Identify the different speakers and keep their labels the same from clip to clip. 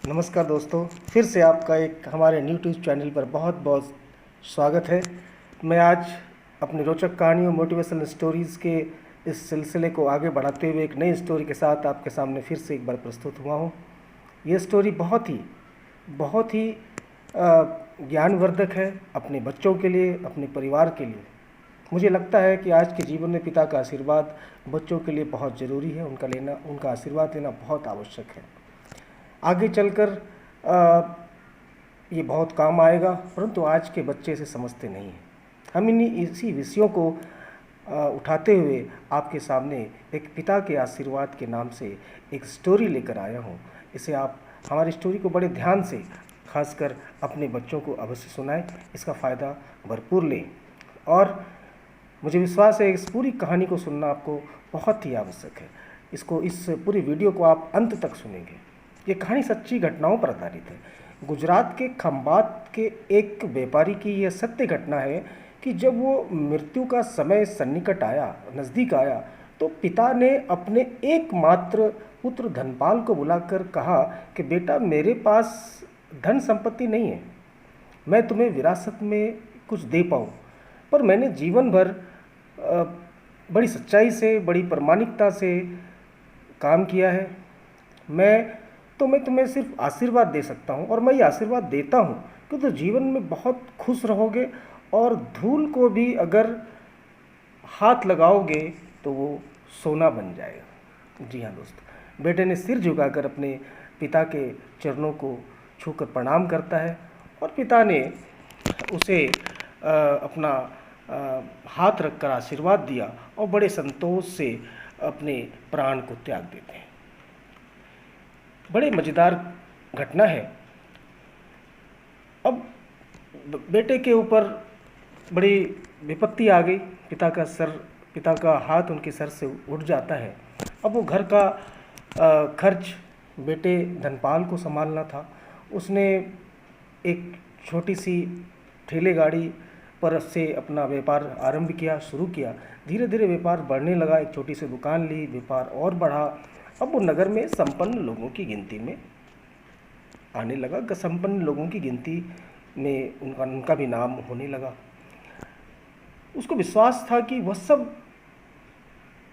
Speaker 1: नमस्कार दोस्तों, फिर से आपका एक हमारे यूट्यूब चैनल पर बहुत बहुत स्वागत है। मैं आज अपनी रोचक कहानियों मोटिवेशनल स्टोरीज़ के इस सिलसिले को आगे बढ़ाते हुए एक नई स्टोरी के साथ आपके सामने फिर से एक बार प्रस्तुत हुआ हूँ। ये स्टोरी बहुत ही ज्ञानवर्धक है अपने बच्चों के लिए, अपने परिवार के लिए। मुझे लगता है कि आज के जीवन में पिता का आशीर्वाद बच्चों के लिए बहुत ज़रूरी है। उनका आशीर्वाद लेना बहुत आवश्यक है। आगे चलकर ये बहुत काम आएगा, परंतु आज के बच्चे इसे समझते नहीं हैं। हम इसी विषयों को उठाते हुए आपके सामने एक पिता के आशीर्वाद के नाम से एक स्टोरी लेकर आया हूँ। इसे आप हमारी स्टोरी को बड़े ध्यान से, खासकर अपने बच्चों को अवश्य सुनाएं। इसका फ़ायदा भरपूर लें और मुझे विश्वास है इस पूरी कहानी को सुनना आपको बहुत ही आवश्यक है। इस पूरी वीडियो को आप अंत तक सुनेंगे। ये कहानी सच्ची घटनाओं पर आधारित है। गुजरात के खंभात के एक व्यापारी की यह सत्य घटना है कि जब वो मृत्यु का समय नज़दीक आया, तो पिता ने अपने एकमात्र पुत्र धनपाल को बुलाकर कहा कि बेटा, मेरे पास धन संपत्ति नहीं है, मैं तुम्हें विरासत में कुछ दे पाऊँ, पर मैंने जीवन भर बड़ी सच्चाई से, बड़ी प्रामाणिकता से काम किया है। मैं तुम्हें सिर्फ आशीर्वाद दे सकता हूँ, और मैं ये आशीर्वाद देता हूँ कि तो जीवन में बहुत खुश रहोगे और धूल को भी अगर हाथ लगाओगे तो वो सोना बन जाएगा। जी हाँ दोस्तों, बेटे ने सिर झुकाकर अपने पिता के चरणों को छूकर प्रणाम करता है और पिता ने उसे अपना हाथ रखकर आशीर्वाद दिया और बड़े संतोष से अपने प्राण को त्याग देते हैं। बड़े मज़ेदार घटना है। अब बेटे के ऊपर बड़ी विपत्ति आ गई। पिता का हाथ उनके सर से उठ जाता है। अब वो घर का खर्च बेटे धनपाल को संभालना था। उसने एक छोटी सी ठेले गाड़ी पर से अपना व्यापार शुरू किया। धीरे धीरे व्यापार बढ़ने लगा। एक छोटी सी दुकान ली, व्यापार और बढ़ा। अब वो नगर में संपन्न लोगों की गिनती में आने लगा। संपन्न लोगों की गिनती में उनका भी नाम होने लगा। उसको विश्वास था कि वह सब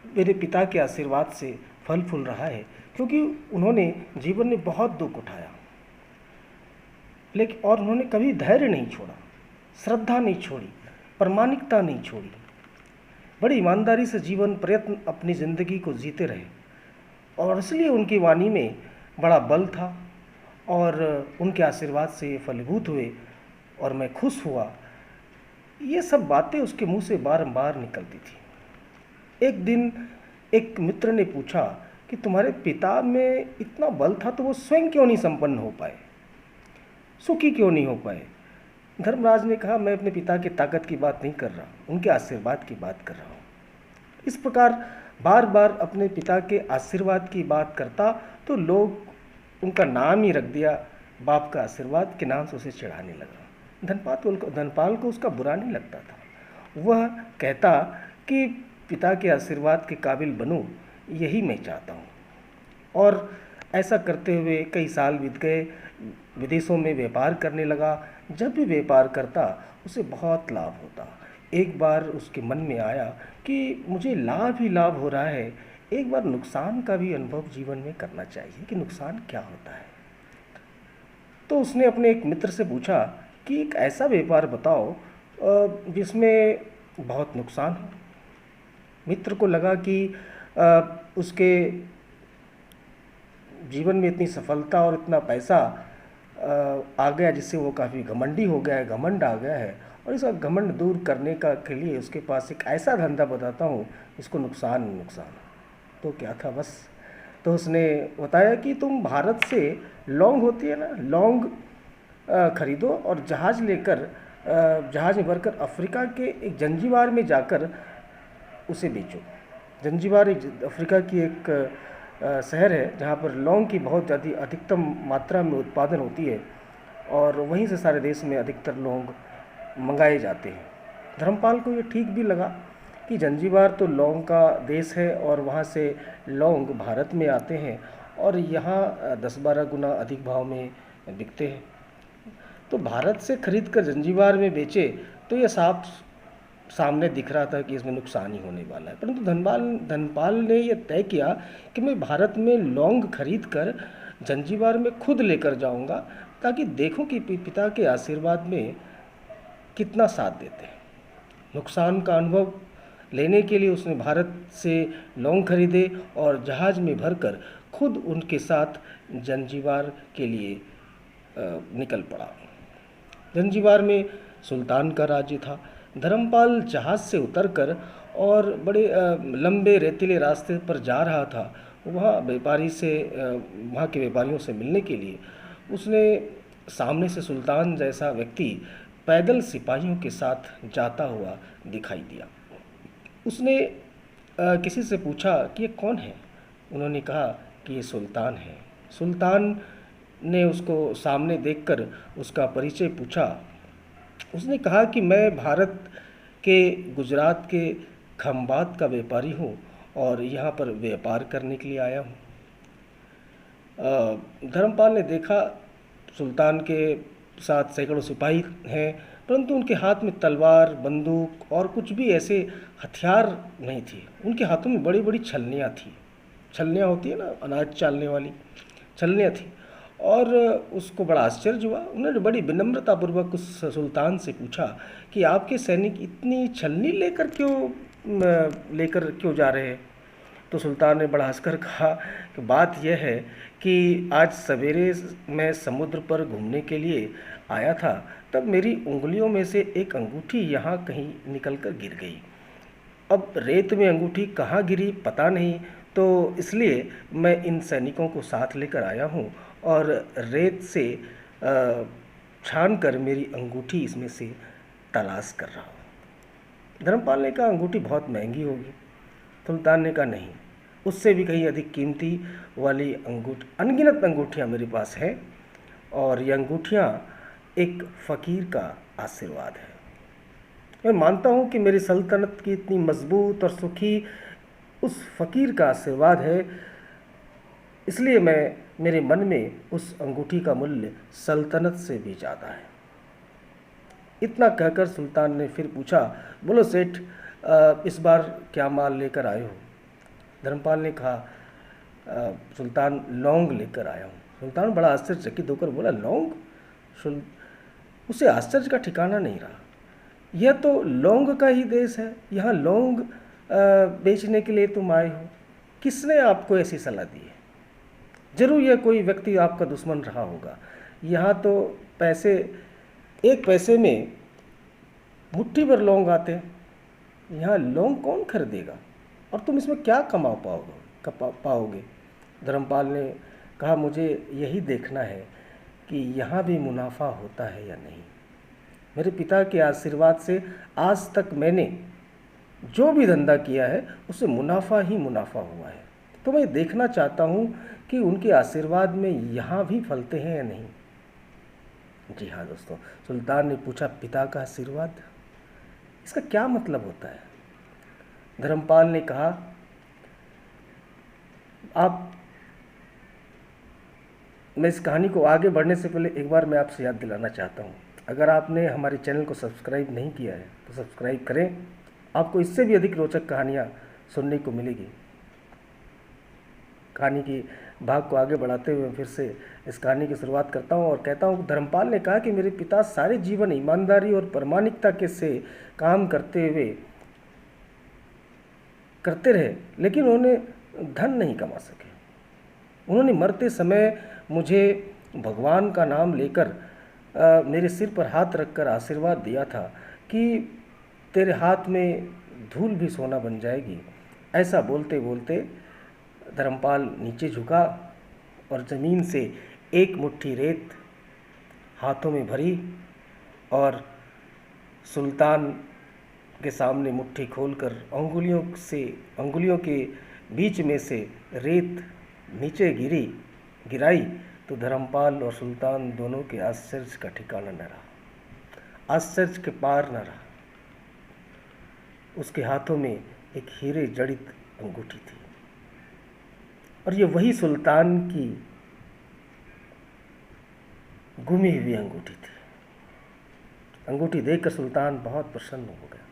Speaker 1: मेरे पिता के आशीर्वाद से फल फूल रहा है, क्योंकि उन्होंने जीवन में बहुत दुख उठाया, लेकिन और उन्होंने कभी धैर्य नहीं छोड़ा, श्रद्धा नहीं छोड़ी, प्रामाणिकता नहीं छोड़ी। बड़ी ईमानदारी से जीवन प्रयत्न अपनी ज़िंदगी को जीते रहे, और इसलिए उनकी वाणी में बड़ा बल था और उनके आशीर्वाद से फलीभूत हुए और मैं खुश हुआ। ये सब बातें उसके मुंह से बारंबार निकलती थी। एक दिन एक मित्र ने पूछा कि तुम्हारे पिता में इतना बल था तो वो स्वयं क्यों नहीं संपन्न हो पाए, सुखी क्यों नहीं हो पाए? धर्मराज ने कहा, मैं अपने पिता की ताकत की बात नहीं कर रहा, उनके आशीर्वाद की बात कर रहा हूँ। इस प्रकार बार बार अपने पिता के आशीर्वाद की बात करता तो लोग उनका नाम ही रख दिया, बाप का आशीर्वाद के नाम से उसे चिढ़ाने लगा। धनपाल को उसका बुरा नहीं लगता था। वह कहता कि पिता के आशीर्वाद के काबिल बनूं, यही मैं चाहता हूँ। और ऐसा करते हुए कई साल बीत गए। विदेशों में व्यापार करने लगा। जब भी व्यापार करता उसे बहुत लाभ होता। एक बार उसके मन में आया कि मुझे लाभ ही लाभ हो रहा है, एक बार नुकसान का भी अनुभव जीवन में करना चाहिए कि नुकसान क्या होता है। तो उसने अपने एक मित्र से पूछा कि एक ऐसा व्यापार बताओ जिसमें बहुत नुकसान हो। मित्र को लगा कि उसके जीवन में इतनी सफलता और इतना पैसा आ गया जिससे वो काफ़ी घमंडी हो गया है, घमंड आ गया है, और इसका घमंड दूर करने के लिए उसके पास एक ऐसा धंधा बताता हूँ जिसको नुकसान नुकसान। तो क्या था बस, तो उसने बताया कि तुम भारत से लौंग होती है ना, लौंग खरीदो और जहाज़ में भरकर अफ्रीका के एक जंजीबार में जाकर उसे बेचो। जंजीबार एक अफ्रीका की एक शहर है जहाँ पर लौंग की बहुत ज़्यादा अधिकतम मात्रा में उत्पादन होती है, और वहीं से सारे देश में अधिकतर लौंग मंगाए जाते हैं। धर्मपाल को ये ठीक भी लगा कि जंजीबार तो लौंग का देश है और वहाँ से लौंग भारत में आते हैं और यहाँ 10-12 गुना अधिक भाव में बिकते हैं। तो भारत से खरीद कर जंजीबार में बेचे तो ये साफ सामने दिख रहा था कि इसमें नुकसान ही होने वाला है, परंतु धनपाल ने यह तय किया कि मैं भारत में लौंग खरीद कर जंजीबार में खुद लेकर जाऊंगा, ताकि देखूं कि पिता के आशीर्वाद में कितना साथ देते हैं। नुकसान का अनुभव लेने के लिए उसने भारत से लौंग खरीदे और जहाज में भरकर खुद उनके साथ जंजीबार के लिए निकल पड़ा। जंजीबार में सुल्तान का राज्य था। धर्मपाल जहाज से उतरकर और बड़े लंबे रेतीले रास्ते पर जा रहा था। वहाँ के व्यापारियों से मिलने के लिए उसने सामने से सुल्तान जैसा व्यक्ति पैदल सिपाहियों के साथ जाता हुआ दिखाई दिया। उसने किसी से पूछा कि ये कौन है। उन्होंने कहा कि ये सुल्तान है। सुल्तान ने उसको सामने देखकर उसका परिचय पूछा। उसने कहा कि मैं भारत के गुजरात के खंबात का व्यापारी हूँ और यहाँ पर व्यापार करने के लिए आया हूँ। धर्मपाल ने देखा सुल्तान के साथ सैकड़ों सिपाही हैं, परंतु उनके हाथ में तलवार, बंदूक और कुछ भी ऐसे हथियार नहीं थे। उनके हाथों में बड़ी बड़ी छलनियाँ थी। छलनियाँ होती है ना, अनाज चालने वाली छलनियाँ थी। और उसको बड़ा आश्चर्य हुआ। उन्होंने बड़ी विनम्रतापूर्वक उस सुल्तान से पूछा कि आपके सैनिक इतनी छलनी लेकर क्यों जा रहे हैं। तो सुल्तान ने बड़ा हंसकर कहा कि बात यह है कि आज सवेरे मैं समुद्र पर घूमने के लिए आया था, तब मेरी उंगलियों में से एक अंगूठी यहाँ कहीं निकलकर गिर गई। अब रेत में अंगूठी कहाँ गिरी पता नहीं, तो इसलिए मैं इन सैनिकों को साथ लेकर आया हूँ और रेत से छान कर मेरी अंगूठी इसमें से तलाश कर रहा हूँ। धर्मपाल ने कहा अंगूठी बहुत महंगी होगी। सुल्तान ने कहा नहीं, उससे भी कहीं अधिक कीमती वाली अनगिनत अंगूठियाँ मेरे पास हैं और ये अंगूठियाँ एक फ़कीर का आशीर्वाद है। मैं मानता हूँ कि मेरी सल्तनत की इतनी मजबूत और सुखी उस फ़कीर का आशीर्वाद है, इसलिए मेरे मन में उस अंगूठी का मूल्य सल्तनत से भी ज़्यादा है। इतना कहकर सुल्तान ने फिर पूछा, बोलो सेठ, इस बार क्या माल लेकर आए हो। धर्मपाल ने कहा सुल्तान लौंग लेकर आया हूँ। सुल्तान बड़ा आश्चर्यचकित होकर बोला लौंग। उसे आश्चर्य का ठिकाना नहीं रहा। यह तो लौंग का ही देश है, यहाँ लौंग बेचने के लिए तुम आए हो। किसने आपको ऐसी सलाह दी है? जरूर यह कोई व्यक्ति आपका दुश्मन रहा होगा। यहाँ तो एक पैसे में मुट्ठी भर लौंग आते हैं। यहाँ लौंग कौन खरीदेगा और तुम इसमें क्या कमा पाओगे। धर्मपाल ने कहा मुझे यही देखना है कि यहाँ भी मुनाफा होता है या नहीं। मेरे पिता के आशीर्वाद से आज तक मैंने जो भी धंधा किया है उससे मुनाफा ही मुनाफा हुआ है, तो मैं देखना चाहता हूँ कि उनके आशीर्वाद में यहाँ भी फलते हैं या नहीं। जी हाँ दोस्तों, सुल्तान ने पूछा पिता का आशीर्वाद, इसका क्या मतलब होता है। धर्मपाल ने कहा मैं इस कहानी को आगे बढ़ने से पहले एक बार मैं आपसे याद दिलाना चाहता हूँ, अगर आपने हमारे चैनल को सब्सक्राइब नहीं किया है तो सब्सक्राइब करें। आपको इससे भी अधिक रोचक कहानियाँ सुनने को मिलेगी। कहानी की भाग को आगे बढ़ाते हुए फिर से इस कहानी की शुरुआत करता हूँ और कहता हूँ धर्मपाल ने कहा कि मेरे पिता सारे जीवन ईमानदारी और प्रामाणिकता के से काम करते रहे, लेकिन उन्होंने धन नहीं कमा सके। उन्होंने मरते समय मुझे भगवान का नाम लेकर मेरे सिर पर हाथ रखकर आशीर्वाद दिया था कि तेरे हाथ में धूल भी सोना बन जाएगी। ऐसा बोलते बोलते धर्मपाल नीचे झुका और ज़मीन से एक मुट्ठी रेत हाथों में भरी और सुल्तान के सामने मुट्ठी खोलकर अंगुलियों के बीच में से रेत नीचे गिराई तो धर्मपाल और सुल्तान दोनों के आश्चर्य का ठिकाना न रहा। आश्चर्य के पार न रहा। उसके हाथों में एक हीरे जड़ित अंगूठी थी। और ये वही सुल्तान की गुमी हुई अंगूठी थी। अंगूठी देखकर सुल्तान बहुत प्रसन्न हो गया।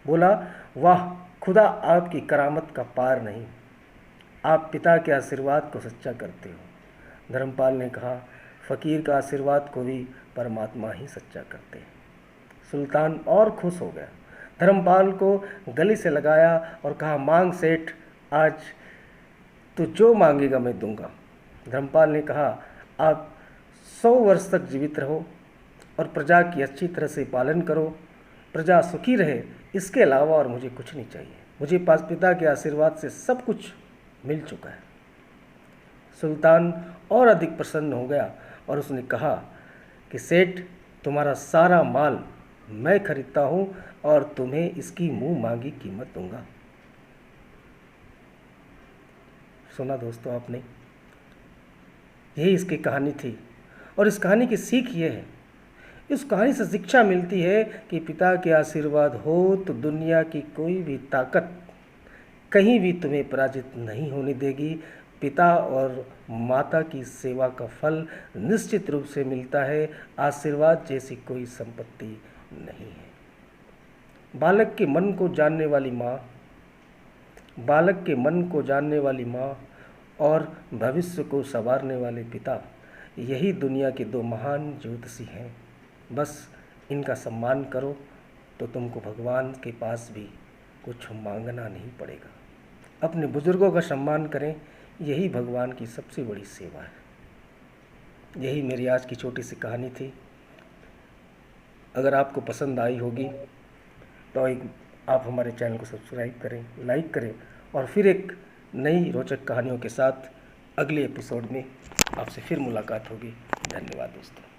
Speaker 1: बोला, वाह खुदा, आपकी करामत का पार नहीं, आप पिता के आशीर्वाद को सच्चा करते हो। धर्मपाल ने कहा, फ़कीर का आशीर्वाद को भी परमात्मा ही सच्चा करते हैं। सुल्तान और खुश हो गया, धर्मपाल को गले से लगाया और कहा, मांग सेठ, आज तो जो मांगेगा मैं दूंगा। धर्मपाल ने कहा, आप 100 वर्ष तक जीवित रहो और प्रजा की अच्छी तरह से पालन करो, प्रजा सुखी रहे, इसके अलावा और मुझे कुछ नहीं चाहिए। मुझे पास पिता के आशीर्वाद से सब कुछ मिल चुका है। सुल्तान और अधिक प्रसन्न हो गया और उसने कहा कि सेठ, तुम्हारा सारा माल मैं खरीदता हूँ और तुम्हें इसकी मुंह मांगी कीमत दूंगा। सुना दोस्तों आपने, यही इसकी कहानी थी। और इस कहानी की सीख ये है, इस कहानी से शिक्षा मिलती है कि पिता के आशीर्वाद हो तो दुनिया की कोई भी ताकत कहीं भी तुम्हें पराजित नहीं होने देगी। पिता और माता की सेवा का फल निश्चित रूप से मिलता है, आशीर्वाद जैसी कोई संपत्ति नहीं है। बालक के मन को जानने वाली माँ और भविष्य को संवारने वाले पिता, यही दुनिया के 2 महान ज्योतिषी हैं। बस इनका सम्मान करो तो तुमको भगवान के पास भी कुछ मांगना नहीं पड़ेगा। अपने बुजुर्गों का सम्मान करें, यही भगवान की सबसे बड़ी सेवा है। यही मेरी आज की छोटी सी कहानी थी। अगर आपको पसंद आई होगी तो आप हमारे चैनल को सब्सक्राइब करें, लाइक करें और फिर एक नई रोचक कहानियों के साथ अगले एपिसोड में आपसे फिर मुलाकात होगी। धन्यवाद दोस्तों।